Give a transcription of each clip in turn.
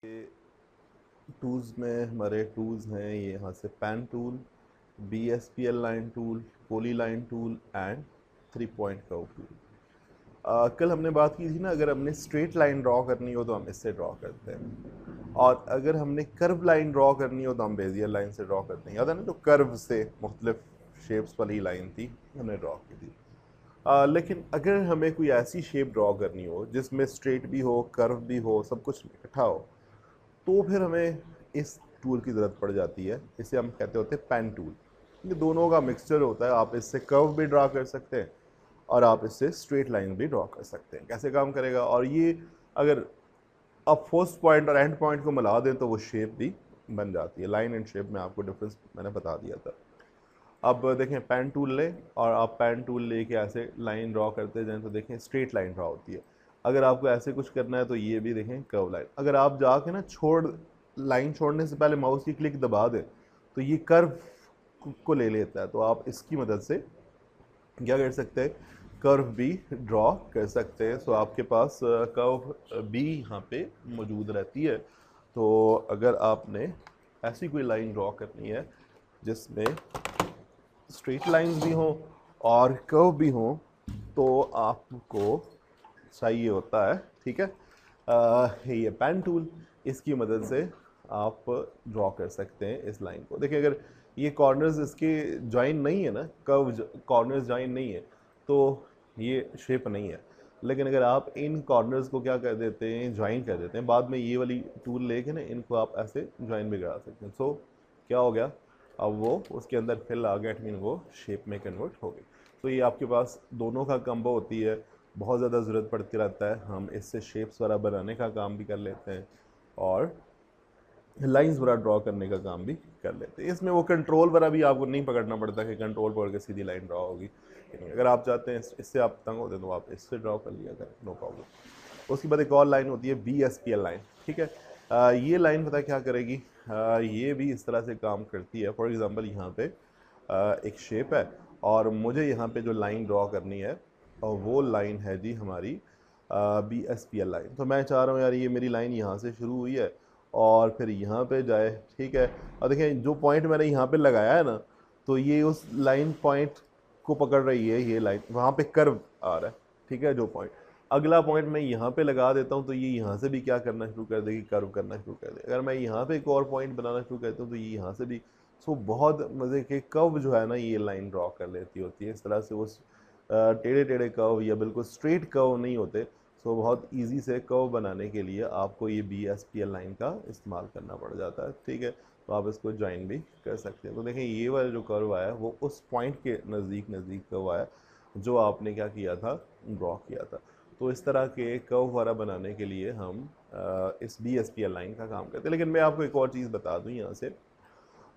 ये टूल्स में हमारे टूल्स हैं, ये यहाँ से pen tool, BSPL line tool, poly line tool and 3 point curve tool. कल हमने बात की थी ना, अगर हमने स्ट्रेट लाइन ड्रॉ करनी हो तो हम इससे ड्रॉ करते हैं, और अगर हमने कर्व लाइन ड्रॉ करनी हो तो हम बेजियर लाइन से ड्रॉ करते हैं। याद है ना, जो कर्व से मुख्तलिफ शेप्स वाली लाइन थी हमने ड्रॉ की थी। लेकिन अगर हमें कोई ऐसी शेप ड्रॉ करनी हो जिसमें स्ट्रेट भी हो, कर्व भी हो, सब कुछ इकट्ठा हो, तो फिर हमें इस टूल की ज़रूरत पड़ जाती है। इसे हम कहते होते हैं पेन टूल। ये दोनों का मिक्सचर होता है। आप इससे कर्व भी ड्रा कर सकते हैं और आप इससे स्ट्रेट लाइन भी ड्रॉ कर सकते हैं। कैसे काम करेगा, और ये अगर आप फर्स्ट पॉइंट और एंड पॉइंट को मिला दें तो वो शेप भी बन जाती है। लाइन एंड शेप में आपको डिफरेंस मैंने बता दिया था। अब देखें, पेन टूल लें और आप पेन टूल लेके ऐसे लाइन ड्रॉ करते जाएं तो देखें स्ट्रेट लाइन ड्रॉ होती है। अगर आपको ऐसे कुछ करना है तो ये भी देखें कर्व लाइन। अगर आप जाके ना लाइन छोड़ने से पहले माउस की क्लिक दबा दें तो ये कर्व को ले लेता है। तो आप इसकी मदद से क्या कर सकते हैं, कर्व भी ड्रॉ कर सकते हैं। सो आपके पास कर्व भी यहाँ पे मौजूद रहती है। तो अगर आपने ऐसी कोई लाइन ड्रॉ करनी है जिसमें स्ट्रेट लाइंस भी हों और कर्व भी हों, तो आपको चाहिए होता है, ठीक है, ये पेन टूल। इसकी मदद से आप ड्रॉ कर सकते हैं इस लाइन को। देखिए, अगर ये कॉर्नर्स इसके जॉइन नहीं है ना, कर्व कॉर्नर्स जॉइन नहीं है, तो ये शेप नहीं है। लेकिन अगर आप इन कॉर्नर्स को क्या कर देते हैं, ज्वाइन कर देते हैं, बाद में ये वाली टूल लेके ना इनको आप ऐसे ज्वाइन भी करा सकते हैं। सो क्या हो गया, अब वो उसके अंदर फिल आ गया, इट मीन वो शेप में कन्वर्ट हो गई। तो ये आपके पास दोनों का कम्बो होती है। बहुत ज़्यादा ज़रूरत पड़ती रहता है, हम इससे शेप्स वगैरह बनाने का काम भी कर लेते हैं और लाइंस वगैरह ड्रॉ करने का काम भी कर लेते हैं। इसमें वो कंट्रोल वगैरह भी आपको नहीं पकड़ना पड़ता कि कंट्रोल पकड़ के सीधी लाइन ड्रॉ होगी। अगर आप चाहते हैं इससे आप तंग होते हैं तो आप इससे ड्रॉ कर लिया करें, नो प्रॉब्लम। उसके बाद एक और लाइन होती है BSPL लाइन, ठीक है। ये लाइन पता क्या करेगी, ये भी इस तरह से काम करती है। फॉर एग्ज़ाम्पल यहाँ पे एक शेप है और मुझे यहाँ पे जो लाइन ड्रॉ करनी है और वो लाइन है जी हमारी BSPL लाइन। तो मैं चाह रहा हूँ यार, ये मेरी लाइन यहाँ से शुरू हुई है और फिर यहाँ पे जाए, ठीक है। और देखें, जो पॉइंट मैंने यहाँ पे लगाया है ना, तो ये उस लाइन पॉइंट को पकड़ रही है। ये लाइन वहाँ पे कर्व आ रहा है, ठीक है, जो पॉइंट। अगला पॉइंट मैं यहाँ पे लगा देता हूँ तो ये यहाँ से भी क्या करना शुरू कर देगी, कर्व करना शुरू कर देगी। अगर मैं यहाँ पे एक और पॉइंट बनाना शुरू करता हूँ तो ये यहाँ से भी। सो बहुत मज़े के कर्व जो है ना, ये लाइन ड्रॉ कर लेती होती है। इस तरह से उस टेढ़े टेढ़े कर्व या बिल्कुल स्ट्रेट कर्व नहीं होते। सो बहुत इजी से कर्व बनाने के लिए आपको ये BSPL लाइन का इस्तेमाल करना पड़ जाता है, ठीक है। तो आप इसको ज्वाइन भी कर सकते हैं। तो देखें, ये वाला जो कर्व आया वो उस पॉइंट के नज़दीक नज़दीक कर्व आया जो आपने क्या किया था, ड्रॉ किया था। तो इस तरह के कर्व वगैरह बनाने के लिए हम इस BSPL लाइन का काम करते हैं। लेकिन मैं आपको एक और चीज़ बता दूं यहाँ से,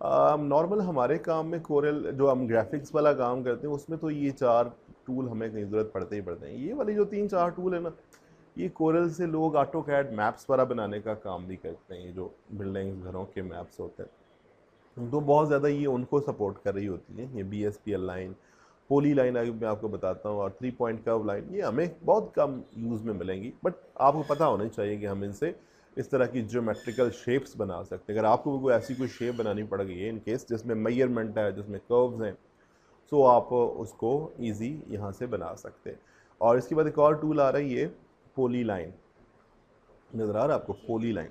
नॉर्मल हमारे काम में कोरल जो हम ग्राफिक्स वाला काम करते हैं उसमें तो ये 4 टूल हमें कहीं ज़रूरत पड़ते ही पड़ते हैं। ये वाली जो 3-4 टूल है ना, ये कोरल से लोग ऑटोकैड मैप्स वगैरह बनाने का काम भी करते हैं। ये जो बिल्डिंग्स, घरों के मैप्स होते हैं, तो बहुत ज़्यादा ये उनको सपोर्ट कर रही होती है। ये BSPL लाइन, पोली लाइन अभी मैं आपको बताता हूँ, और 3 पॉइंट कर्व लाइन ये हमें बहुत कम यूज़ में मिलेंगी। बट आपको पता होना चाहिए कि हम इनसे इस तरह की ज्योमेट्रिकल शेप्स बना सकते हैं। अगर आपको कोई ऐसी कोई शेप बनानी पड़ गई है इन केस जिसमें मेजरमेंट है, जिसमें कर्व्स हैं, सो आप उसको ईजी यहाँ से बना सकते हैं। और इसके बाद एक और टूल आ रही है पोली लाइन, नज़र आ रहा है आपको, पोली लाइन।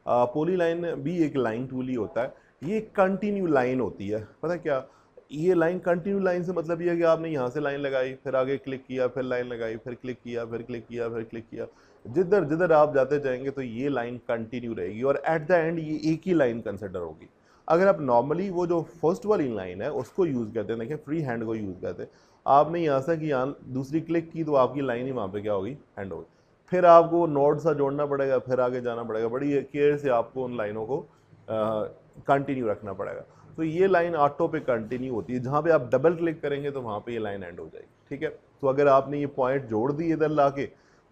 पोली लाइन भी एक लाइन टूल ही होता है। ये कंटिन्यू लाइन होती है। पता क्या, ये लाइन कंटिन्यू लाइन से मतलब ये है कि आपने यहाँ से लाइन लगाई, फिर आगे क्लिक किया, फिर लाइन लगाई, फिर क्लिक किया, फिर क्लिक किया, फिर क्लिक किया, जिधर जिधर आप जाते जाएंगे तो ये लाइन कंटिन्यू रहेगी और एट द एंड ये एक ही लाइन कंसिडर होगी। अगर आप नॉर्मली वो जो फर्स्ट वाली लाइन है उसको यूज़ करते हैं, देखिए फ्री हैंड को यूज़ करते हैं, आपने यहाँ से कि यहाँ दूसरी क्लिक की तो आपकी लाइन ही वहाँ पे क्या होगी, हैंड होगी। फिर आपको नोड सा जोड़ना पड़ेगा, फिर आगे जाना पड़ेगा, बड़ी केयर से आपको उन लाइनों को कंटिन्यू रखना पड़ेगा। तो ये लाइन ऑटो पे कंटिन्यू होती है, जहाँ पे आप डबल क्लिक करेंगे तो वहाँ पे ये लाइन एंड हो जाएगी, ठीक है। तो अगर आपने ये पॉइंट जोड़ दी इधर ला के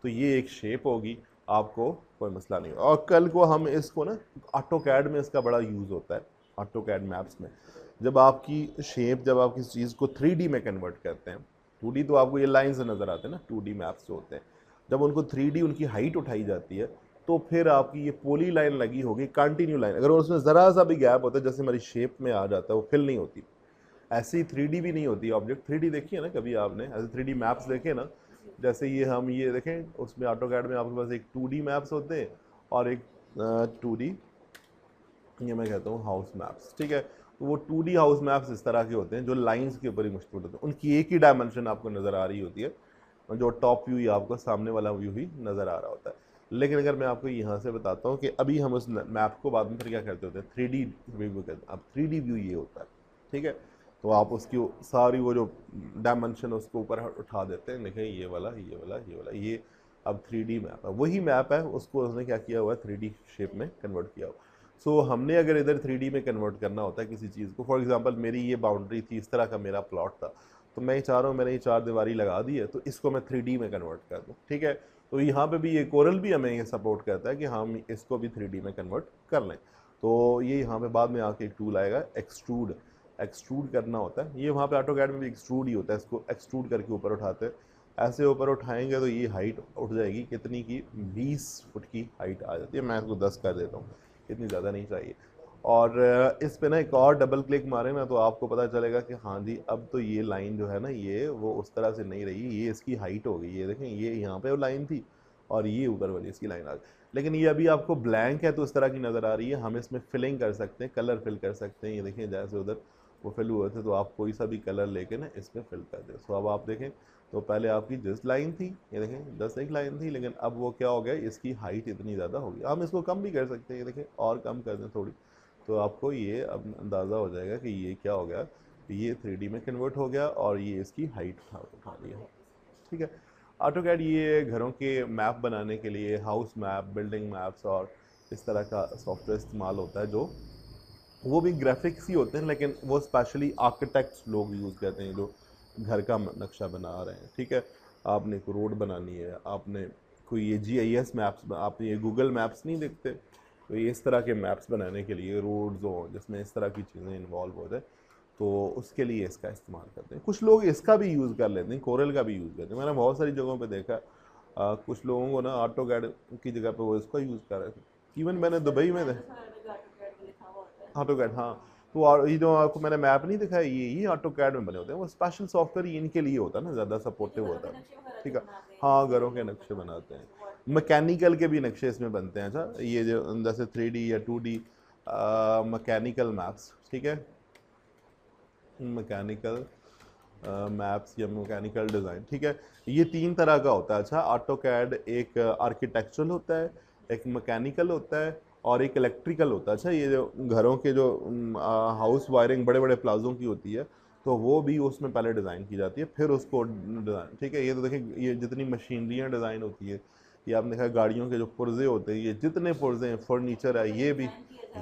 तो ये एक शेप होगी, आपको कोई मसला नहीं होगा। और कल को हम इसको ना, ऑटोकैड में इसका बड़ा यूज़ होता है, ऑटोकैड मैप्स में। जब आपकी शेप, जब आप किसी चीज़ को 3D में कन्वर्ट करते हैं, 2D तो आपको ये लाइन से नज़र आते हैं ना, 2D मैप्स जो होते हैं, जब उनको 3D उनकी हाइट उठाई जाती है तो फिर आपकी ये पोली लाइन लगी होगी, कंटिन्यू लाइन। अगर उसमें ज़रा सा भी गैप होता है, जैसे हमारी शेप में आ जाता है, वो फिल नहीं होती। ऐसी 3D भी नहीं होती ऑब्जेक्ट। 3D देखी है ना कभी आपने, ऐसे 3D मैप्स देखे ना, जैसे ये हम ये देखें उसमें ऑटोकैड में आपके पास एक 2D मैप्स होते हैं और एक 2D, ये मैं कहता हूँ हाउस मैप्स, ठीक है। तो वो 2D हाउस मैप्स इस तरह के होते हैं जो लाइंस के ऊपर ही मुश्तमिल होते हैं, उनकी एक ही डायमेंशन आपको नज़र आ रही होती है, जो टॉप व्यू या आपको सामने वाला व्यू ही नज़र आ रहा होता है। लेकिन अगर मैं आपको यहाँ से बताता हूँ कि अभी हम उस मैप को बाद में फिर क्या करते होते हैं, 3D व्यू कहते हैं। अब 3D व्यू ये होता है, ठीक है। तो आप उसकी सारी वो जो डायमेंशन उसको ऊपर उठा देते हैं, देखें ये वाला ये वाला ये वाला, ये अब 3D मैप है। वही मैप है, उसको उसने क्या किया हुआ है, 3D शेप में कन्वर्ट किया हुआ। सो हमने अगर इधर 3D में कन्वर्ट करना होता है किसी चीज़ को, फॉर एग्जांपल मेरी ये बाउंड्री थी, इस तरह का मेरा प्लॉट था, तो मैं चाह रहा हूँ मैंने ये 4 दीवारी लगा दी है, तो इसको मैं 3D में कन्वर्ट कर दूँ, ठीक है। तो यहाँ पे भी ये कोरल भी हमें ये सपोर्ट करता है कि हम इसको भी 3D में कन्वर्ट कर लें। तो ये यहाँ पे बाद में आके एक टूल आएगा एक्सट्रूड, एक्सट्रूड करना होता है। ये वहाँ पे ऑटोकैड में भी एक्सट्रूड ही होता है, इसको एक्सट्रूड करके ऊपर उठाते हैं। ऐसे ऊपर उठाएंगे तो ये हाइट उठ जाएगी कितनी की, 20 फुट की हाइट आ जाती है। मैं इसको 10 कर देता हूँ, इतनी ज़्यादा नहीं चाहिए। और इस पे ना एक और डबल क्लिक मारे ना तो आपको पता चलेगा कि हाँ जी अब तो ये लाइन जो है ना ये वो उस तरह से नहीं रही, ये इसकी हाइट हो गई। ये देखें ये यहाँ पे वो लाइन थी और ये ऊपर वाली इसकी लाइन आ गई। लेकिन ये अभी आपको ब्लैंक है तो इस तरह की नज़र आ रही है। हम इसमें फिलिंग कर सकते हैं, कलर फिल कर सकते हैं। ये देखें जैसे उधर वो फिल हुए थे, तो आप कोई सा भी कलर लेके ना इसमें फिल कर दें। सो अब आप देखें तो पहले आपकी जिस लाइन थी, ये देखें 10 एक लाइन थी, लेकिन अब वो क्या हो गया, इसकी हाइट इतनी ज़्यादा हो गई। हम इसको कम भी कर सकते हैं, ये देखें और कम कर दें थोड़ी, तो आपको ये अब अंदाज़ा हो जाएगा कि ये क्या हो गया, ये 3D में कन्वर्ट हो गया और ये इसकी हाइट उठा ली है, ठीक है। ऑटोकैड ये घरों के मैप बनाने के लिए, हाउस मैप, बिल्डिंग मैप्स और इस तरह का सॉफ्टवेयर इस्तेमाल होता है, जो वो भी ग्राफिक्स ही होते हैं, लेकिन वो स्पेशली आर्किटेक्ट्स लोग यूज़ करते हैं जो घर का नक्शा बना रहे हैं, ठीक है। आपने कोई रोड बनानी है, आपने कोई ये GIS मैप्स, आप ये गूगल मैप्स नहीं देखते, तो ये इस तरह के मैप्स बनाने के लिए रोड्स हो जिसमें इस तरह की चीज़ें इन्वॉल्व हो जाए, तो उसके लिए इसका इस्तेमाल करते हैं। कुछ लोग इसका भी यूज़ कर लेते हैं, कोरल का भी यूज़ करते हैं। मैंने बहुत सारी जगहों पे देखा कुछ लोगों को ना ऑटोकैड की जगह पे वो इसका यूज़ कर रहे थे। इवन मैंने दुबई में ऑटोकैड, हाँ। तो और ये जो आपको मैंने मैप नहीं दिखाया, ये ऑटोकैड में बने होते हैं। वो स्पेशल सॉफ्टवेयर इनके लिए होता है ना, ज़्यादा सपोर्टिव होता है, ठीक है। हाँ घरों के नक्शे बनाते हैं, मैकेनिकल के भी नक्शे इसमें बनते हैं। अच्छा ये जो जैसे 3D या 2D मैकेनिकल मैप्स, ठीक है, मैकेनिकल मैप्स या मैकेनिकल डिज़ाइन, ठीक है। ये 3 तरह का होता है। अच्छा ऑटोकैड एक आर्किटेक्चरल होता है, एक मैकेनिकल होता है और एक इलेक्ट्रिकल होता है। अच्छा ये जो घरों के जो हाउस वायरिंग बड़े बड़े प्लाजों की होती है, तो वो भी उसमें पहले डिज़ाइन की जाती है, फिर उसको डिज़ाइन, ठीक है। ये तो देखिए ये जितनी मशीनरियाँ डिज़ाइन होती है, ये आपने देखा गाड़ियों के जो पुर्जे होते हैं, ये जितने पुर्जे हैं, फर्नीचर है, ये भी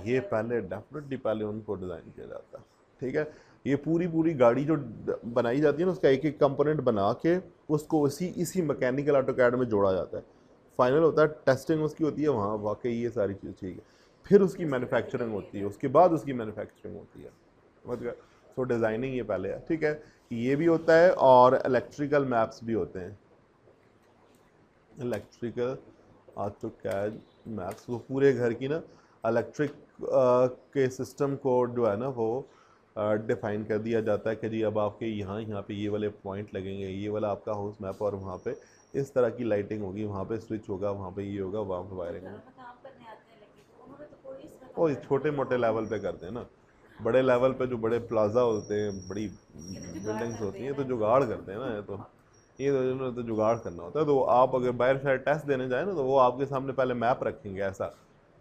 ये पहले डेफिनेटली पहले उनको डिज़ाइन किया जाता है, ठीक है। ये पूरी पूरी गाड़ी जो बनाई जाती है ना, उसका एक एक कंपोनेंट बना के उसको इसी मैकेनिकल ऑटोकैड में जोड़ा जाता है। फाइनल होता है, टेस्टिंग उसकी होती है वहाँ, वाकई ये सारी चीज़ ठीक है, फिर उसकी मैन्युफैक्चरिंग होती है, उसके बाद उसकी मैन्युफैक्चरिंग होती है, मतलब सो डिज़ाइनिंग ये पहले है, ठीक है। ये भी होता है और इलेक्ट्रिकल मैप्स भी होते हैं, इलेक्ट्रिकल ऑटोकैड मैप्स। वो पूरे घर की ना इलेक्ट्रिक के सिस्टम को जो है ना वो डिफाइन कर दिया जाता है कि जी अब आपके यहाँ पे ये वाले पॉइंट लगेंगे, ये वाला आपका हाउस मैप, और वहाँ पे इस तरह की लाइटिंग होगी, वहाँ पे स्विच होगा, वहाँ पे ये होगा, वहाँ पे वायरिंग होगा। और छोटे मोटे लेवल पे करते हैं ना, बड़े लेवल पे जो बड़े प्लाजा होते हैं, बड़ी बिल्डिंग्स होती हैं, तो जुगाड़ करते हैं ना, ये तो जुगाड़ करना होता है। तो आप अगर बाहर शायद टेस्ट देने जाए ना, तो वो आपके सामने पहले मैप रखेंगे ऐसा,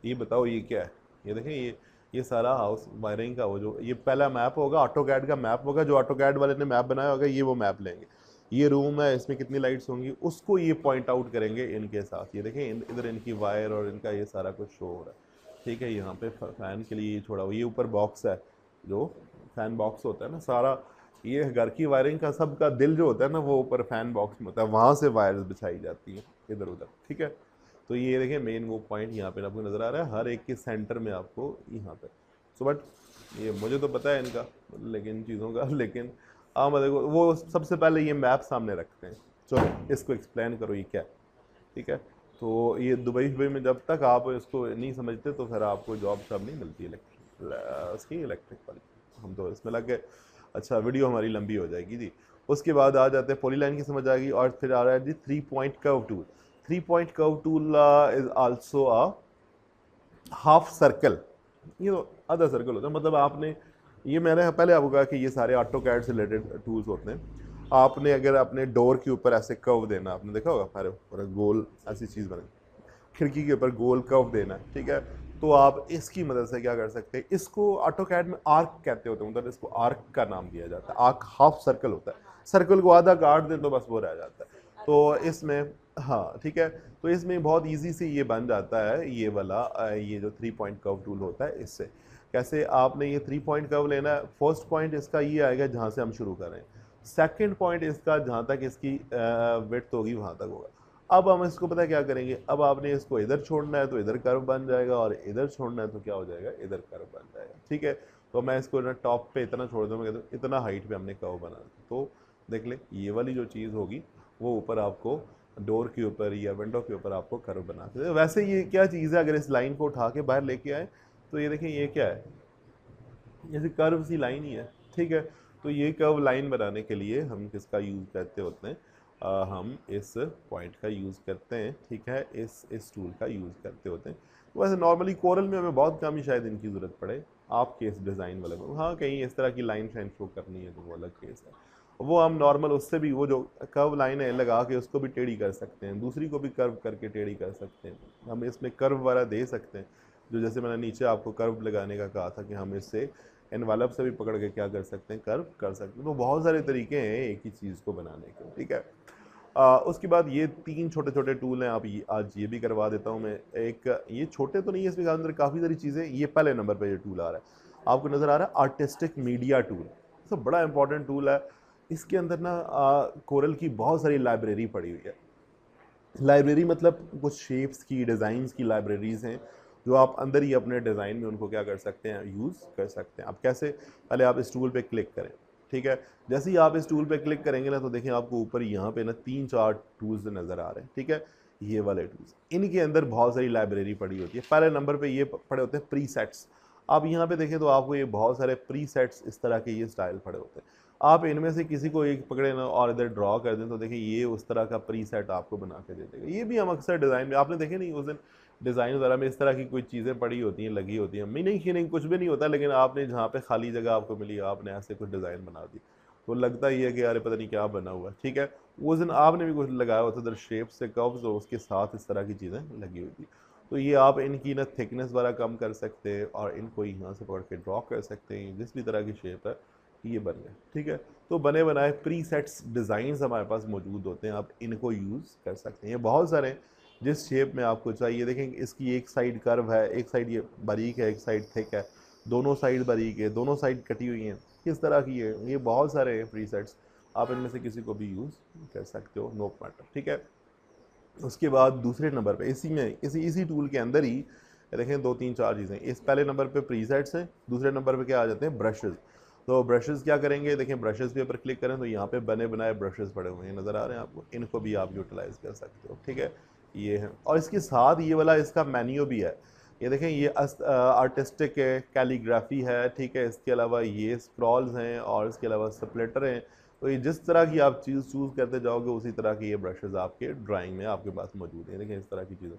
ये बताओ ये क्या है, ये देखें ये सारा हाउस वायरिंग का वो जो ये पहला मैप होगा, ऑटोकैड का मैप होगा, जो ऑटोकैड वाले ने मैप बनाया होगा, ये वो मैप लेंगे, ये रूम है, इसमें कितनी लाइट्स होंगी, उसको ये पॉइंट आउट करेंगे इनके साथ। ये देखें इधर इनकी वायर और इनका ये सारा कुछ शो हो रहा है, ठीक है। यहाँ पे फैन के लिए ये छोड़ा हुआ, ये ऊपर बॉक्स है, जो फैन बॉक्स होता है ना, सारा ये घर की वायरिंग का सबका दिल जो होता है ना, वो ऊपर फैन बॉक्स में होता है, वहाँ से वायर्स बिछाई जाती हैं इधर उधर, ठीक है। तो ये देखिए मेन वो पॉइंट यहाँ पे आपको नज़र आ रहा है, हर एक के सेंटर में आपको यहाँ पे। सो बट ये मुझे तो पता है इनका, लेकिन चीज़ों का, लेकिन मतलब देखो वो सबसे पहले ये मैप सामने रखते हैं, चलो इसको एक्सप्लेन करो ये क्या है, ठीक है। तो ये दुबई में जब तक आप इसको नहीं समझते तो फिर आपको जॉब सब नहीं मिलती उसकी इलेक्ट्रिक वाली। हम तो इसमें लग गए। अच्छा, वीडियो हमारी लंबी हो जाएगी जी। उसके बाद आ जाते हैं पॉलीलाइन की समझ आ गई, और फिर आ रहा है जी 3 point curve tool. 3 point curve tool is also a half circle, ये आधा सर्कल होता है। मतलब आपने ये, मैंने पहले आपको कहा कि ये सारे ऑटो कैड से रिलेटेड टूल्स होते हैं। आपने अगर अपने डोर के ऊपर ऐसे कर्व देना, आपने देखा होगा हमारे ऊपर गोल ऐसी चीज़ बने, खिड़की के ऊपर गोल कर्व देना है, ठीक है, तो आप इसकी मदद से क्या कर सकते हैं, इसको ऑटो कैड में आर्क कहते होते हैं, मतलब इसको आर्क का नाम दिया जाता है। आर्क हाफ सर्कल होता है, सर्कल को आधा काट दें तो बस वो रह जाता है। तो इसमें, हाँ ठीक है, तो इसमें बहुत इजी से ये बन जाता है ये वाला ये जो 3 पॉइंट कर्व टूल होता है। इससे कैसे आपने ये 3 पॉइंट कर्व लेना है। फर्स्ट पॉइंट इसका ये आएगा जहाँ से हम शुरू करें, सेकंड पॉइंट इसका जहाँ तक इसकी विड्थ होगी वहाँ तक होगा। अब हम इसको पता है क्या करेंगे, अब आपने इसको इधर छोड़ना है तो इधर कर्व बन जाएगा, और इधर छोड़ना है तो क्या हो जाएगा, इधर कर्व बन जाएगा, ठीक है। तो मैं इसको ना टॉप पे इतना छोड़ दूँगा, इतना हाइट पे हमने कर्व बना, तो देख ले ये वाली जो चीज़ होगी वो ऊपर आपको डोर के ऊपर या विंडो के ऊपर आपको कर्व बना के। वैसे ये क्या चीज़ है, अगर इस लाइन को उठा के बाहर लेके आए तो ये देखिए ये क्या है, जैसे कर्व सी लाइन ही है, ठीक है। तो ये कर्व लाइन बनाने के लिए हम किसका यूज़ करते होते हैं, हम इस पॉइंट का यूज़ करते हैं, ठीक है, इस टूल का यूज़ करते होते हैं। तो वैसे नॉर्मली कोरल में हमें बहुत कम ही शायद इनकी ज़रूरत पड़े, आपके इस डिज़ाइन वाले में हाँ कहीं इस तरह की लाइन शाइन शो करनी है तो वो अलग केस है। वो हम नॉर्मल उससे भी वो जो कर्व लाइन है लगा के उसको भी टेढ़ी कर सकते हैं, दूसरी को भी कर्व करके टेढ़ी कर सकते हैं। हम इसमें कर्व वाला दे सकते हैं, जो जैसे मैंने नीचे आपको कर्व लगाने का कहा था कि हम इससे एनवेलप से भी पकड़ के क्या कर सकते हैं, कर्व कर सकते हैं। तो बहुत सारे तरीके हैं एक ही चीज़ को बनाने के, ठीक है। उसके बाद ये 3 छोटे छोटे टूल हैं, आप ये आज ये भी करवा देता हूँ मैं। एक ये छोटे तो नहीं है, इसमें अंदर काफ़ी सारी चीज़ें। ये पहले नंबर पे ये टूल आ रहा है, आपको नज़र आ रहा है आर्टिस्टिक मीडिया टूल। तो बड़ा इंपॉर्टेंट टूल है। इसके अंदर ना कोरल की बहुत सारी लाइब्रेरी पड़ी हुई है। लाइब्रेरी मतलब कुछ शेप्स की, डिज़ाइंस की लाइब्रेरीज़ हैं जो आप अंदर ही अपने डिज़ाइन में उनको क्या कर सकते हैं, यूज़ कर सकते हैं। आप कैसे, पहले आप इस टूल पे क्लिक करें, ठीक है। जैसे ही आप इस टूल पे क्लिक करेंगे ना तो देखिए आपको ऊपर यहाँ पे ना 3-4 टूल्स नज़र आ रहे हैं, ठीक है। ये वाले टूल्स, इनके अंदर बहुत सारी लाइब्रेरी पड़ी होती है। पहले नंबर पे ये पड़े होते हैं प्रीसेट्स। आप यहाँ पे देखें तो आपको ये बहुत सारे प्रीसेट्स इस तरह के ये स्टाइल पड़े होते हैं। आप इनमें से किसी को एक पकड़े ना और इधर ड्रॉ कर दें तो देखिए ये उस तरह का प्रीसेट आपको बना के दे देगा। ये भी हम अक्सर डिज़ाइन में, आपने देखे नहीं उस दिन डिज़ाइन वगैरह में इस तरह की कोई चीज़ें पड़ी होती हैं, लगी होती हैं, मीनिंग शीनिंग कुछ भी नहीं होता, लेकिन आपने जहाँ पे खाली जगह आपको मिली आपने ऐसे कुछ डिज़ाइन बना दी तो लगता ही है कि यार पता नहीं क्या बना हुआ है, ठीक है। उस दिन आपने भी कुछ लगाया होता इधर शेप से कर्व्स और उसके साथ इस तरह की चीज़ें लगी हुई थी। तो ये आप इनकी ना थिकनेस वगैरह कम कर सकते हैं और इनको यहाँ से पकड़ के ड्रॉ कर सकते हैं, जिस भी तरह की शेप है ये बन गए, ठीक है। तो बने बनाए प्रीसेट्स डिज़ाइंस हमारे पास मौजूद होते हैं, आप इनको यूज़ कर सकते हैं। ये बहुत सारे जिस शेप में आपको चाहिए, देखें इसकी एक साइड कर्व है, एक साइड ये बारीक है, एक साइड थिक है, दोनों साइड बारीक है, दोनों साइड कटी हुई हैं, किस तरह की है, ये बहुत सारे हैं प्रीसेट्स। आप इनमें से किसी को भी यूज़ कर सकते हो, नो मैटर, ठीक है। उसके बाद दूसरे नंबर पे इसी में इसी टूल के अंदर ही देखें 2-3-4 चीज़ें। इस पहले नंबर पे प्रीसेट्स हैं, दूसरे नंबर पे क्या आ जाते हैं, ब्रशेज़। तो ब्रशेज़ क्या करेंगे, देखें ब्रशेज़ के ऊपर क्लिक करें तो यहाँ पे बने बनाए ब्रशेज़ पड़े हुए हैं, नज़र आ रहे हैं आपको, इनको भी आप यूटिलाइज़ कर सकते हो, ठीक है। ये है, और इसके साथ ये वाला इसका मेन्यू भी है। ये देखें ये आर्टिस्टिक कैलीग्राफी है, ठीक है। इसके अलावा ये स्क्रॉल्स हैं और इसके अलावा स्प्लिटर हैं। तो ये जिस तरह की आप चीज़ चूज़ करते जाओगे उसी तरह के ये ब्रशेज़ आपके ड्राइंग में आपके पास मौजूद हैं। देखिए इस तरह की चीज़ें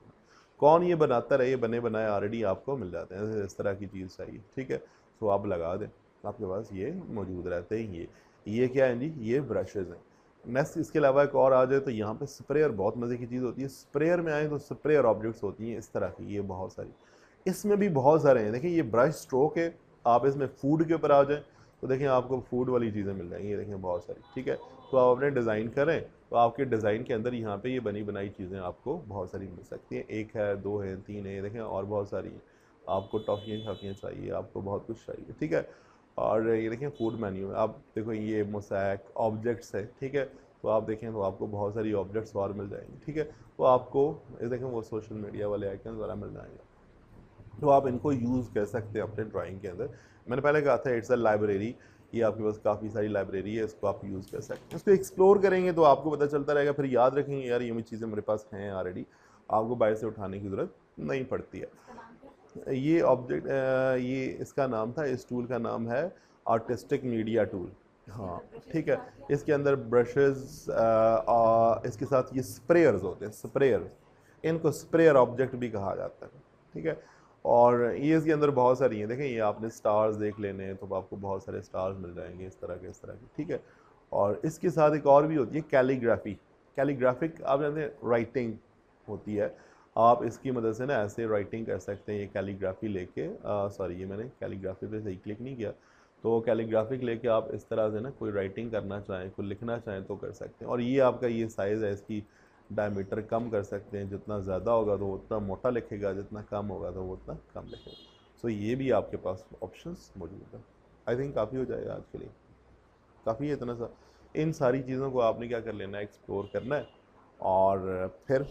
कौन ये बनाता रहे, ये बने बनाए ऑलरेडी आपको मिल जाते हैं, इस तरह की चीज़ चाहिए, ठीक है। तो आप लगा दें, आपके पास ये मौजूद रहते हैं। ये क्या है जी, ये ब्रशेज़ हैं। नेक्स्ट इसके अलावा एक और आ जाए तो यहाँ पे स्प्रेयर, बहुत मज़े की चीज़ होती है। स्प्रेयर में आए तो स्प्रेयर ऑब्जेक्ट्स होती हैं इस तरह की, ये बहुत सारी, इसमें भी बहुत सारे हैं। देखिए ये ब्रश स्ट्रोक है, आप इसमें फूड के ऊपर आ जाएं तो देखिए आपको फूड वाली चीज़ें मिल जाएंगी, ये देखें बहुत सारी, ठीक है। तो आप अपने डिज़ाइन करें तो आपके डिज़ाइन के अंदर यहाँ पे ये बनी बनाई चीज़ें आपको बहुत सारी मिल सकती हैं। 1 है, 2 है, 3 है, ये देखें और बहुत सारी हैं। आपको टॉफ़ियाँ शाफ़ियाँ चाहिए, आपको बहुत कुछ चाहिए, ठीक है। और ये देखें फूड मेन्यू में आप देखो ये मोज़ैक ऑब्जेक्ट्स है, ठीक है। तो आप देखें तो आपको बहुत सारी ऑब्जेक्ट्स और मिल जाएंगे, ठीक है। तो आपको ये देखें वो सोशल मीडिया वाले आइकन वाला मिल जाएंगे, तो आप इनको यूज़ कर सकते हैं अपने ड्राइंग के अंदर। मैंने पहले कहा था इट्स अ लाइब्रेरी, ये आपके पास काफ़ी सारी लाइब्रेरी है, इसको आप यूज़ कर सकते हैं। इसको एक्सप्लोर करेंगे तो आपको पता चलता रहेगा, फिर याद रखेंगे यार ये चीज़ें मेरे पास हैं ऑलरेडी, आपको बाहर से उठाने की ज़रूरत नहीं पड़ती है। ये ऑब्जेक्ट ये इसका नाम था, इस टूल का नाम है आर्टिस्टिक मीडिया टूल। हाँ ठीक है, इसके अंदर ब्रशेस, इसके साथ ये स्प्रेयर्स होते हैं, स्प्रेयर्स, इनको स्प्रेयर ऑब्जेक्ट भी कहा जाता है। ठीक है, और ये इसके अंदर बहुत सारी हैं, देखें ये आपने स्टार्स देख लेने हैं तो आपको बहुत सारे स्टार्स मिल जाएंगे इस तरह के। ठीक है, और इसके साथ एक और भी होती है कैलीग्राफी। कैलीग्राफिक आप जानते हैं राइटिंग होती है, आप इसकी मदद से ना ऐसे राइटिंग कर सकते हैं। ये कैलीग्राफी लेके, सॉरी ये मैंने कैलीग्राफी पे सही क्लिक नहीं किया, तो कैलीग्राफिक लेके आप इस तरह से ना कोई राइटिंग करना चाहें, कोई लिखना चाहें तो कर सकते हैं। और ये आपका ये साइज़ है, इसकी डायमीटर कम कर सकते हैं, जितना ज़्यादा होगा तो वो उतना मोटा लिखेगा, जितना कम होगा तो वो उतना कम लिखेगा। सो ये भी आपके पास ऑप्शंस मौजूद है। आई थिंक काफ़ी हो जाएगा आज के लिए, काफ़ी है इतना सा। इन सारी चीज़ों को आपने क्या कर लेना है, एक्सप्लोर करना है, और फिर